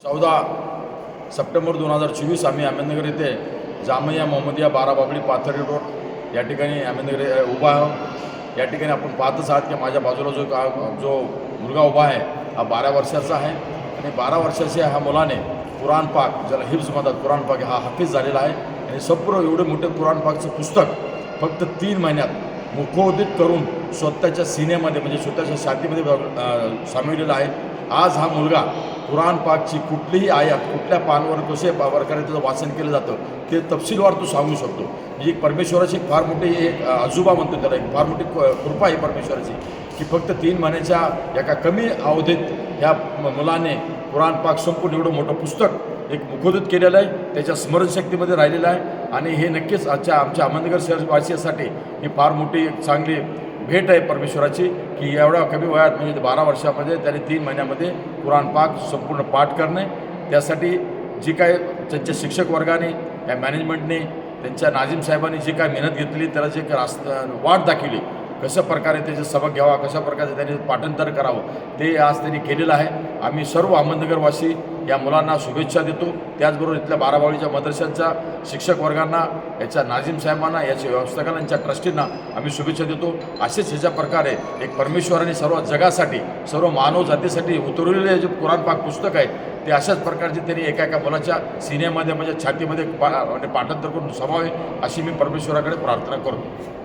14 September 2024 आम्ही अहमदनगर येथे Jamia Mohammadia बाराबाबळी Pathardi road या ठिकाणी अहमदनगर उभा आहोत। या ठिकाणी आपण पाहतच आहात की माझ्या बाजूला जो मुलगा उभा आहे हा 12 वर्षाचा आहे आणि 12 वर्षाच्या ह्या मुलाने कुराण पाक, ज्याला हिफ्ज म्हणतात, कुराण पाक हा हाफिज झालेला आहे आणि संपूर्ण एवढे मोठे कुराण पाकचं पुस्तक फक्त 3 महिन्यात मुखोदित करून स्वतःच्या सिनेमध्ये म्हणजे स्वतःच्या छातीमध्ये सामावलेला आहे। आज हा मुलगा कुराण पाकची कुठलीही आयात कुठल्या पानवर कसे प्रकारे त्याचं वाचन केलं जातं ते तपशीलवार तो सांगू शकतो। म्हणजे परमेश्वराची फार मोठी एक आजोबा म्हणतो त्याला, एक फार मोठी कृपा आहे परमेश्वराची की फक्त 3 महिन्याच्या एका कमी अवधीत ह्या मुलाने कुराण पाक संपूर्ण एवढं मोठं पुस्तक एक मुखोदित केलेलं आहे, त्याच्या स्मरणशक्तीमध्ये राहिलेलं आहे आणि हे नक्कीच आमच्या अहमदनगर शहरवासियांसाठी ही फार मोठी एक चांगली भेट आहे परमेश्वराची की एवढ्या कमी वयात म्हणजे 12 वर्षामध्ये त्याने 3 महिन्यामध्ये कुराण पाक संपूर्ण पाठ करणे। त्यासाठी जी काय त्यांच्या शिक्षक वर्गाने, या मॅनेजमेंटने, त्यांच्या नाझीम साहेबांनी जी काय मेहनत घेतली, त्याला जे वाट दाखवली, कशा प्रकारे त्याचे सबक घ्यावा, कशा प्रकारे त्यांनी पाठांतर करावं, ते आज त्यांनी केलेलं आहे। आम्ही सर्व अहमदनगरवासी या मुलांना शुभेच्छा देतो। त्याचबरोबर इथल्या बाराबावळीच्या मदरशांच्या शिक्षक वर्गांना, याच्या नाझीम साहेबांना, याच्या व्यवस्थापकांना, यांच्या ट्रस्टींना आम्ही शुभेच्छा देतो। असेच ह्याच्या प्रकारे एक परमेश्वराने सर्व जगासाठी, सर्व मानव जातीसाठी उतरवलेले जे कुराण पाक पुस्तक आहे ते अशाच प्रकारचे त्यांनी एका एका मुलाच्या सिनेमध्ये म्हणजे छातीमध्ये पाठांतर करून समावे अशी मी परमेश्वराकडे प्रार्थना करतो।